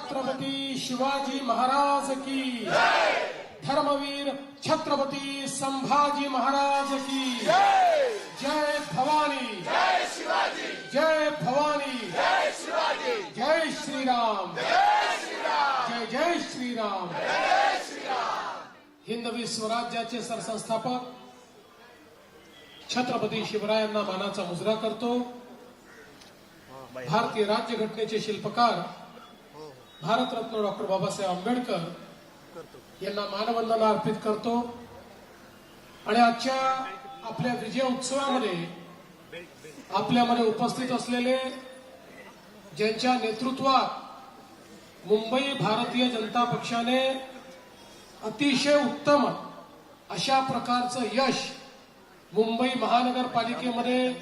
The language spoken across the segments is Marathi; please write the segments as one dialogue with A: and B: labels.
A: छत्रपती शिवाजी महाराज की धर्मवीर छत्रपती संभाजी महाराज की जय भवानी,
B: जय शिवाजी,
A: जय भवानी,
B: जय शिवाजी,
A: जय श्रीराम,
B: जय श्रीराम,
A: जय जय श्रीराम।
B: जय श्रीराम।
A: हिंदवी स्वराज्याचे सरसंस्थापक छत्रपती शिवरायांना मानाचा मुजरा करतो। भारतीय राज्यघटनेचे शिल्पकार भारतरत्न डॉक्टर बाबासाहेब आंबेडकर यांना मानवंदना अर्पित करतो। आणि आजच्या आपल्या विजय उत्सवामध्ये आपल्यामध्ये उपस्थित असलेले ज्यांच्या नेतृत्वात मुंबई भारतीय जनता पक्षाने अतिशय उत्तम अशा प्रकारचं यश मुंबई महानगरपालिकेमध्ये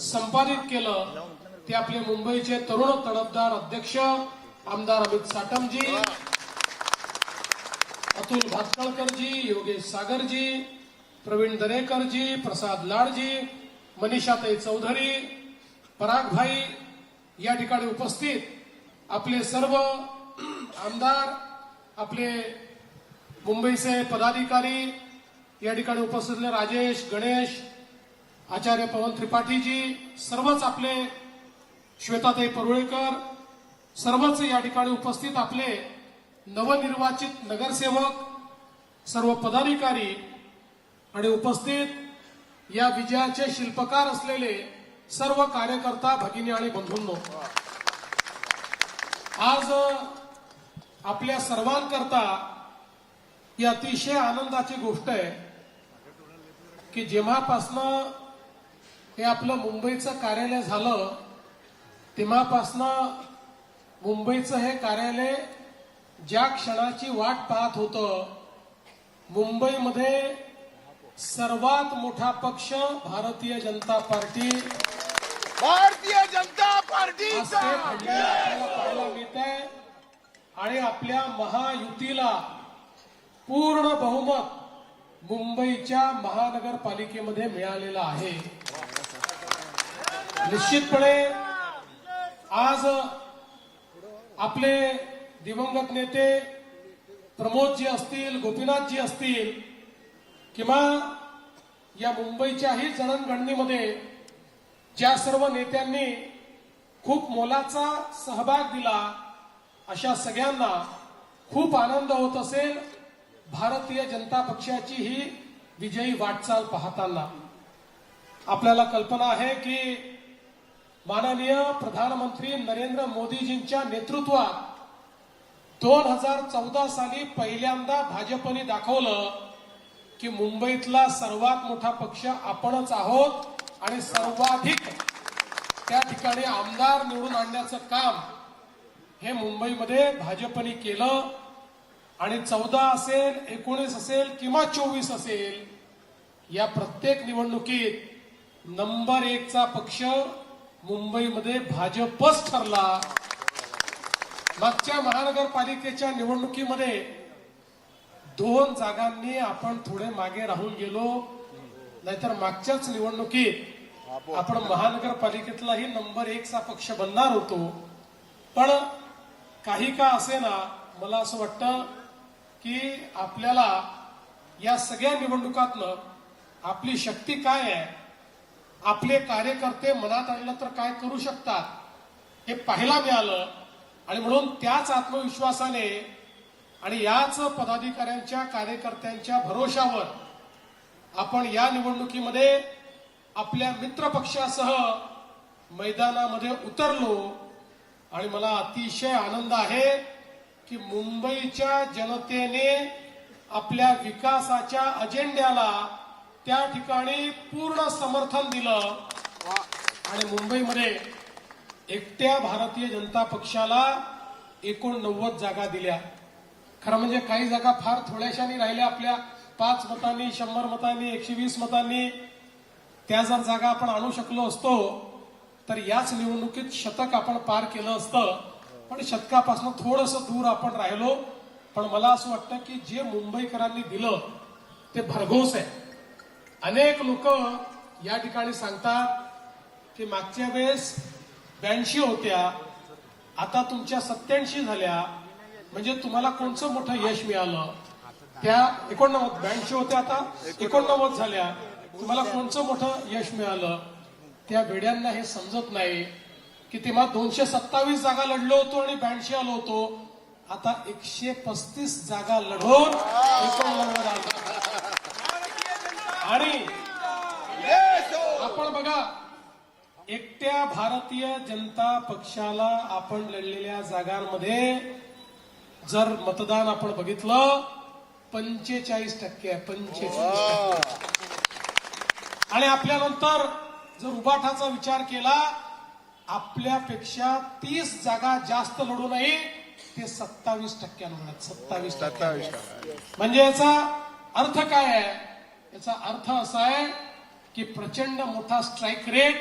A: संपादित केलं ते आपले मुंबईचे तरुण तडफदार अध्यक्ष आमदार अमित साटमजी, अतुल भातखळकरजी, योगेश सागरजी, प्रवीण दरेकरजी, प्रसाद लाडजी, मनीषाताई चौधरी, परागभाई या ठिकाणी उपस्थित आपले सर्व आमदार, आपले मुंबईचे पदाधिकारी या ठिकाणी उपस्थित असलेले राजेश, गणेश, आचार्य पवन त्रिपाठीजी, सर्वच आपले श्वेताताई परुळेकर, सर्वच या ठिकाणी उपस्थित आपले नवनिर्वाचित नगरसेवक, सर्व पदाधिकारी आणि उपस्थित या विजयाचे शिल्पकार असलेले सर्व कार्यकर्ता भगिनी आणि बंधूंनो, आज आपल्या सर्वांकरता ही अतिशय आनंदाची गोष्ट आहे की जेव्हापासनं हे आपलं मुंबईचं कार्यालय झालं तेव्हापासनं मुंबईचं हे कार्यालय ज्या क्षणाची वाट पाहत होतं, मुंबईमध्ये सर्वात मोठा पक्ष भारतीय जनता पार्टी,
B: भारतीय जनता पार्टी
A: आपल्याला पाहायला मिळत आहे। आणि आपल्या महायुतीला पूर्ण बहुमत मुंबईच्या महानगरपालिकेमध्ये मिळालेलं आहे। निश्चितपणे आज आपले दिवंगत नेते प्रमोदजी असतील, गोपीनाथजी असतील किंवा या मुंबईच्याही जडणघडणीमध्ये ज्या सर्व नेत्यांनी खूप मोलाचा सहभाग दिला, अशा सगळ्यांना खूप आनंद होत असेल भारतीय जनता पक्षाची ही विजयी वाटचाल पाहताना। आपल्याला कल्पना आहे की माननीय प्रधानमंत्री नरेंद्र मोदीजींच्या नेतृत्वात 2014 साली पहिल्यांदा भाजपने दाखवलं की मुंबईतला सर्वात मोठा पक्ष आपणच आहोत आणि सर्वाधिक त्या ठिकाणी आमदार निवडून आणण्याचं काम हे मुंबईमध्ये भाजपने केलं। आणि 14 असेल, 19 असेल किंवा 24 असेल, या प्रत्येक निवडणुकीत नंबर 1 चा पक्ष मुंबईमध्ये भाजपच ठरला। मागच्या महानगरपालिकेच्या निवडणुकीमध्ये 2 जागांनी आपण थोडे मागे राहून गेलो, नाहीतर मागच्याच निवडणुकीत आपण महानगरपालिकेतलाही नंबर 1 चा पक्ष बनणार होतो। पण काही का असेना, मला असं वाटतं की आपल्याला या सगळ्या निवडणुकातनं आपली शक्ती काय आहे, आपले कार्यकर्ते मनात आणलं तर काय करू शकतात हे पाहायला मिळालं। आणि म्हणून त्याच आत्मविश्वासाने आणि याच पदाधिकाऱ्यांच्या कार्यकर्त्यांच्या भरोशावर आपण या निवडणुकीमध्ये आपल्या मित्रपक्षासह मैदानामध्ये उतरलो। आणि मला अतिशय आनंद आहे की मुंबईच्या जनतेने आपल्या विकासाच्या अजेंड्याला त्या ठिकाणी पूर्ण समर्थन दिलं। आणि मुंबईमध्ये एकट्या भारतीय जनता पक्षाला 89 जागा दिल्या। खरं म्हणजे काही जागा फार थोड्याशानी राहिल्या, आपल्या 5 मतांनी, 100 मतांनी, 120 मतांनी। त्या जर जागा आपण आणू शकलो असतो तर याच निवडणुकीत शतक आपण पार केलं असतं। पण शतकापासून थोडंसं दूर आपण राहिलो। पण मला असं वाटतं की जे मुंबईकरांनी दिलं ते भरघोस आहे। अनेक लोक या ठिकाणी सांगतात की मागच्या वेळेस 82 होत्या, आता तुमच्या 87 झाल्या, म्हणजे तुम्हाला कोणचं मोठं यश मिळालं? त्या 82 होत्या, आता 89 झाल्या. तुम्हाला कोणचं मोठं यश मिळालं? त्या वेड्यांना हे समजत नाही की तेव्हा 227 जागा लढलो होतो आणि 82 आलो होतो. आता 135 जागा लढवून 89 आलो. आणि
B: Yes, oh.
A: आपण बघा, एकट्या भारतीय जनता पक्षाला आपण लढलेल्या जागांमध्ये जर मतदान आपण बघितलं 45% आहे. 45%. आणि आपल्यानंतर जर उबाठाचा विचार केला, आपल्यापेक्षा 30 जागा जास्त लढूनही ते 27% लढत. 27%. म्हणजे याचा अर्थ काय आहे? याचा अर्थ असा आहे की प्रचंड मोठा स्ट्राईक रेट,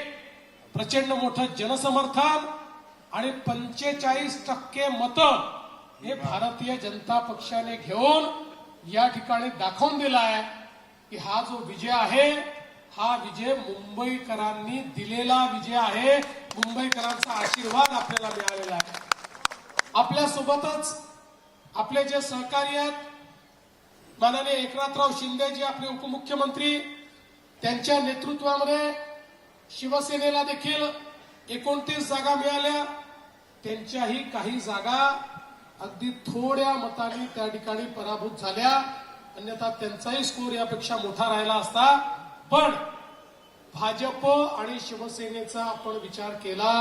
A: प्रचंड मोठं जनसमर्थन आणि 45% मतं हे भारतीय जनता पक्षाने घेऊन या ठिकाणी दाखवून दिला आहे की हा जो विजय आहे, हा विजय मुंबईकरांनी दिलेला विजय आहे. मुंबईकरांचा आशीर्वाद आपल्याला मिळालेला आहे. आपल्यासोबतच आपले जे सहकारी आहेत, माननीय एकनाथराव शिंदे जी आपले उपमुख्यमंत्री, त्यांच्या नेतृत्वामध्ये शिवसेनेला देखील 29 जागा मिळाल्या. त्यांच्याही काही जागा अगदी थोड्या मतांनी त्या ठिकाणी पराभूत झाल्या. अन्यथा त्यांचाही स्कोर यापेक्षा मोठा राहिला असता. पण भाजप आणि शिवसेनेचा आपण विचार केला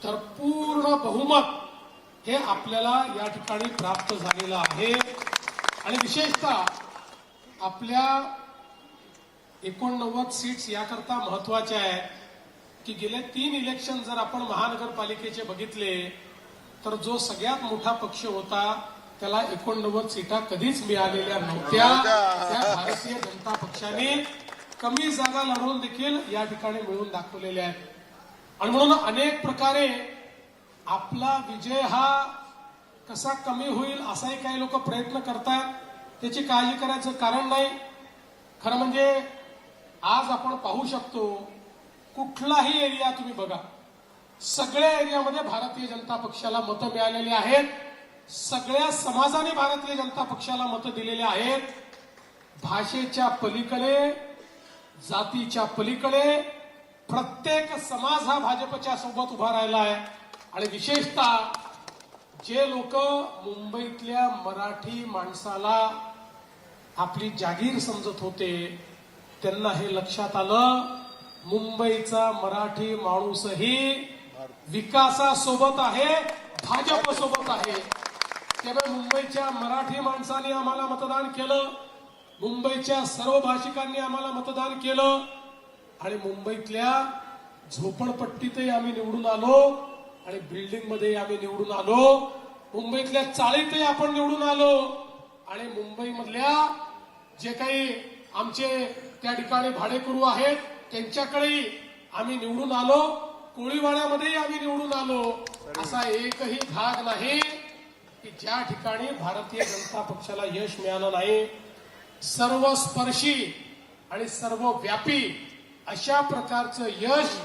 A: तर पूर्ण बहुमत हे आपल्याला या ठिकाणी प्राप्त झालेलं आहे. आणि विशेषतः आपल्या 89 सीट्स याकरता महत्वाच्या आहेत की गेले 3 इलेक्शन जर आपण महानगरपालिकेचे बघितले तर जो सगळ्यात मोठा पक्ष होता त्याला 89 सीटा कधीच मिळालेल्या नव्हत्या. त्या भारतीय जनता पक्षाने कमी जागा लढवून देखील या ठिकाणी मिळवून दाखवलेल्या आहेत. आणि म्हणून अनेक प्रकारे आपला विजय हा कसा कमी होईल असाही काही लोक प्रयत्न करतात. त्याची काळजी करायचं कारण नाही. खरं म्हणजे आज आपण पाहू शकतो, कुठलाही एरिया तुम्ही बघा, सगळ्या एरियामध्ये भारतीय जनता पक्षाला मतं मिळालेली आहेत. सगळ्या समाजाने भारतीय जनता पक्षाला मतं दिलेली आहेत. भाषेच्या पलीकडे, जातीच्या पलीकडे प्रत्येक समाज हा भाजपच्या सोबत उभा राहिला आहे. आणि विशेषतः जे लोक मुंबईतल्या मराठी माणसाला आपली जागीर समजत होते, त्यांना हे लक्षात आलं, मुंबईचा मराठी माणूसही विकासासोबत आहे, भाजप सोबत आहे. त्यामुळे मुंबईच्या मराठी माणसाने आम्हाला मतदान केलं, मुंबईच्या सर्व भाषिकांनी आम्हाला मतदान केलं. आणि मुंबईतल्या झोपडपट्टीतही आम्ही निवडून आलो आणि बिल्डिंग मध्ये आम्ही निवडून आलो. मुंबईतल्या चाळीतही आपण निवडून आलो. आणि मुंबईमधल्या जे काही आमचे त्या ठिकाणी भाडेकरू आहेत त्यांच्याकडेही आम्ही निवडून आलो. कोळीवाड्यामध्येही आम्ही निवडून आलो. असा एकही भाग नाही की ज्या ठिकाणी भारतीय जनता पक्षाला यश मिळालं नाही. सर्वस्पर्शी आणि सर्वव्यापी अशा प्रकारचं यश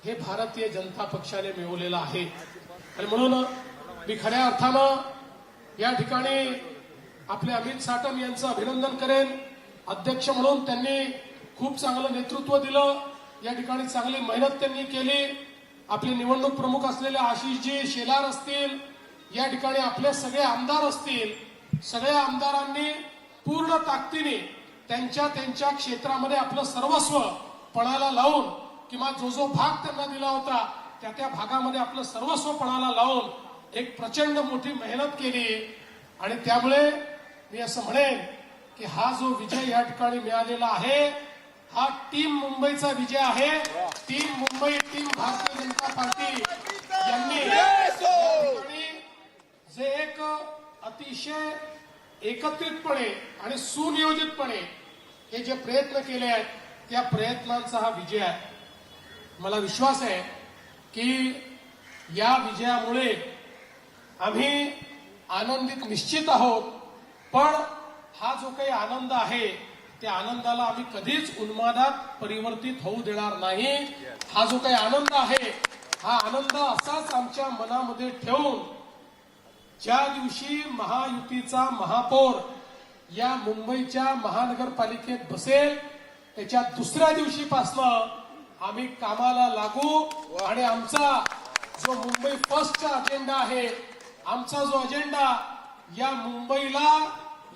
A: हे भारतीय जनता पक्षाने मिळवलेलं आहे. आणि म्हणून मी खऱ्या अर्थानं या ठिकाणी आपले अमित साटम यांचं अभिनंदन करेन. अध्यक्ष म्हणून त्यांनी खूप चांगलं नेतृत्व दिलं. या ठिकाणी चांगली मेहनत त्यांनी केली. आपले निवडणूक प्रमुख असलेले आशिषजी शेलार असतील, या ठिकाणी आपले सगळे आमदार असतील, सगळ्या आमदारांनी पूर्ण ताकदीने त्यांच्या त्यांच्या क्षेत्रामध्ये आपलं सर्वस्व पणाला लावून, किंवा जो जो भाग त्यांना दिला होता त्या त्या भागामध्ये आपलं सर्वस्व पणाला लावून एक प्रचंड मोठी मेहनत केली. आणि त्यामुळे मी असं म्हणेन की हा जो विजय या ठिकाणी मिळालेला आहे हा टीम मुंबईचा विजय आहे. Team Mumbai, team Bharatiya Janata party यांनी जे एक अतिशय एकत्रितपणे आणि सुनियोजितपणे हे जे प्रयत्न केले आहेत त्या प्रयत्नांचा हा विजय आहे. मला विश्वास आहे की या विजयामुळे आम्ही आनंदित निश्चित आहोत. पण हा जो काही आनंद आहे त्या आनंदाला आम्ही कधीच उन्मादात परिवर्तित होऊ देणार नाही. हा जो काही आनंद आहे हा आनंद असाच आमच्या मनामध्ये ठेवून ज्या दिवशी महायुतीचा महापौर या मुंबईच्या महानगरपालिकेत बसेल त्याच्या दुसऱ्या दिवशीपासनं आम्ही कामाला लागू आणि आमचा जो मुंबई फर्स्टचा अजेंडा आहे, आमचा जो अजेंडा या मुंबईला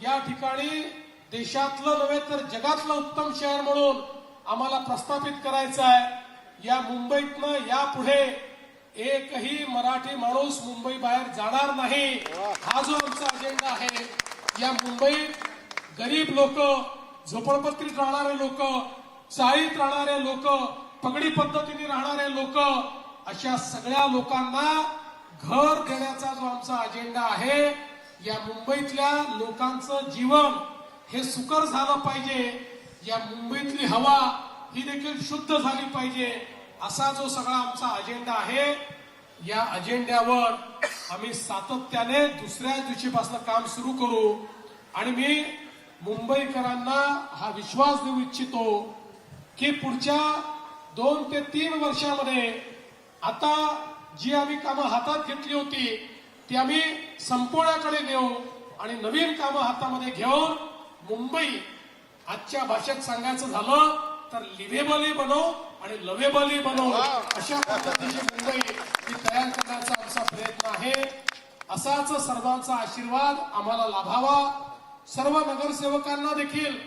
A: या ठिकाणी देशातलं नव्हे तर जगातलं उत्तम शहर म्हणून आम्हाला प्रस्थापित करायचं आहे। या मुंबईतनं यापुढे एकही मराठी माणूस मुंबई बाहेर जाणार नाही, हा जो आमचा अजेंडा आहे। या मुंबईत गरीब लोक, झोपडपट्टीत राहणारे लोक, चाळीत राहणारे लोक, पगडी पद्धतीने राहणारे लोक, अशा सगळ्या लोकांना घर देण्याचा जो आमचा अजेंडा आहे, या मुंबईतल्या लोकांचं जीवन हे सुकर झालं पाहिजे, या मुंबईतली हवा ही देखील शुद्ध झाली पाहिजे, असा जो सगळा आमचा अजेंडा आहे। या अजेंड्यावर आम्ही सातत्याने दुसऱ्या दिवशीपासून काम सुरू करू आणि मी मुंबईकरांना हा विश्वास देऊ इच्छितो की पुढच्या 2 ते 3 वर्षामध्ये आता जी आम्ही कामं हातात घेतली होती ती आम्ही संपवण्याकडे नेऊ आणि नवीन कामं हातामध्ये घेऊन मुंबई आजच्या भाषेत सांगायचं झालं तर लिव्हेबलही बनवू आणि लवेबलही बनवू, अशा पद्धतीची मुंबई ही तयार करण्याचा आमचा प्रयत्न आहे। असाच सर्वांचा आशीर्वाद आम्हाला लाभावा। सर्व नगरसेवकांना देखील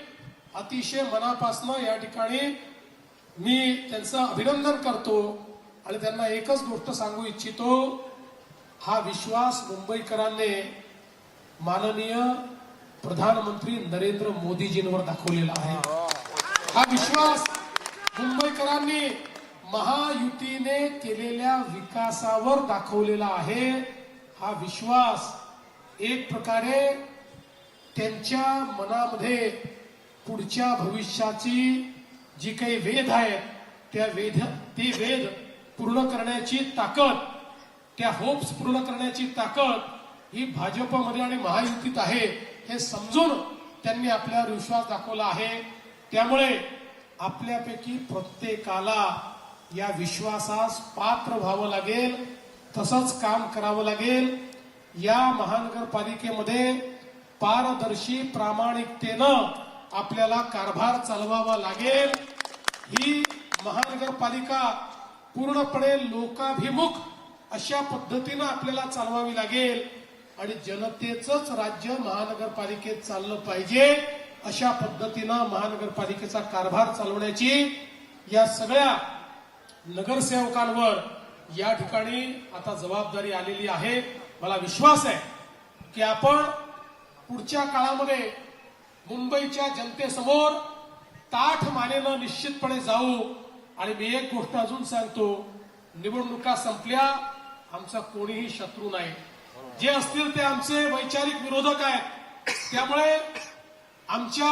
A: अतिशय मनापासून या ठिकाणी मी त्यांचं अभिनंदन करतो आणि त्यांना एकच गोष्ट सांगू इच्छितो, हा विश्वास मुंबईकरांनी माननीय प्रधानमंत्री नरेंद्र मोदीजींवर दाखवलेला आहे। हा विश्वास मुंबईकरांनी महायुतीने केलेल्या विकासावर दाखवलेला आहे। हा विश्वास एक प्रकारे त्यांच्या मनामध्ये पुढच्या भविष्याची जी काही वेध आहेत ते वेध पूर्ण करण्याची ताकद, त्या होप्स पूर्ण करण्याची ताकद ही भाजपमध्ये आणि महायुतीत आहे हे समजून त्यांनी आपल्यावर विश्वास दाखवला आहे। त्यामुळे आपल्यापैकी प्रत्येकाला या विश्वासास पात्र व्हावं लागेल, तसंच काम करावं लागेल। या महानगरपालिकेमध्ये पारदर्शी प्रामाणिकतेनं आपल्याला कारभार चालवावा लागेल। ही महानगरपालिका पूर्णपणे लोकाभिमुख अशा पद्धतीनं आपल्याला चालवावी लागेल आणि जनतेचंच राज्य महानगरपालिकेत चाललं पाहिजे, अशा पद्धतीनं महानगरपालिकेचा कारभार चालवण्याची या सगळ्या नगरसेवकांवर या ठिकाणी आता जबाबदारी आलेली आहे। मला विश्वास आहे की आपण पुढच्या काळामध्ये मुंबईच्या जनतेसमोर ताठ मानेनं निश्चितपणे जाऊ। आणि मी एक गोष्ट अजून सांगतो, निवडणुका संपल्या, आमचा कोणीही शत्रू नाही, जे असतील ते आमचे वैचारिक विरोधक आहेत। त्यामुळे आमच्या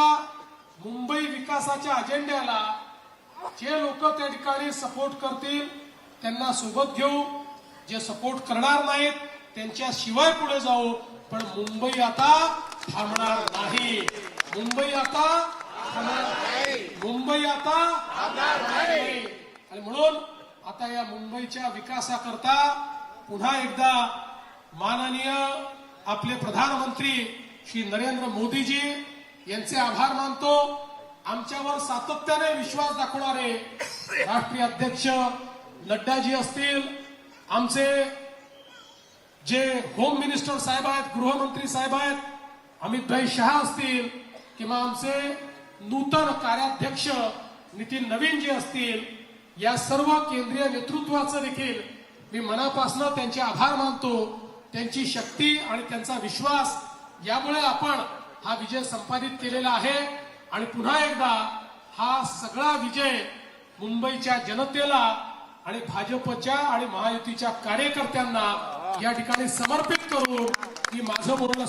A: मुंबई विकासाच्या अजेंड्याला जे लोक त्या ठिकाणी सपोर्ट करतील त्यांना सोबत घेऊ, जे सपोर्ट करणार नाहीत त्यांच्याशिवाय पुढे जाऊ, पण मुंबई आता थांबणार नाही। मुंबई आता थांबणार नाही, मुंबई आता थांबणार नाही। आणि म्हणून आता या मुंबईच्या विकासाकरता पुन्हा एकदा माननीय आपले प्रधानमंत्री श्री नरेंद्र मोदीजी यांचे आभार मानतो। आमच्यावर सातत्याने विश्वास दाखवणारे राष्ट्रीय अध्यक्ष नड्डाजी असतील, आमचे जे होम मिनिस्टर साहेब आहेत, गृहमंत्री साहेब आहेत, अमित शहा असतील, किंवा आमचे नूतन कार्याध्यक्ष नितीन नवीनजी असतील, या सर्व केंद्रीय नेतृत्वाचं देखील मी मनापासून त्यांचे आभार मानतो। त्यांची शक्ती आणि त्यांचा विश्वास यामुळे आपण हा विजय संपादित केलेला आहे आणि पुन्हा एकदा हा सगळा विजय मुंबईच्या जनतेला आणि भाजपच्या आणि महायुतीच्या कार्यकर्त्यांना या ठिकाणी समर्पित करून मी माझं बोलणं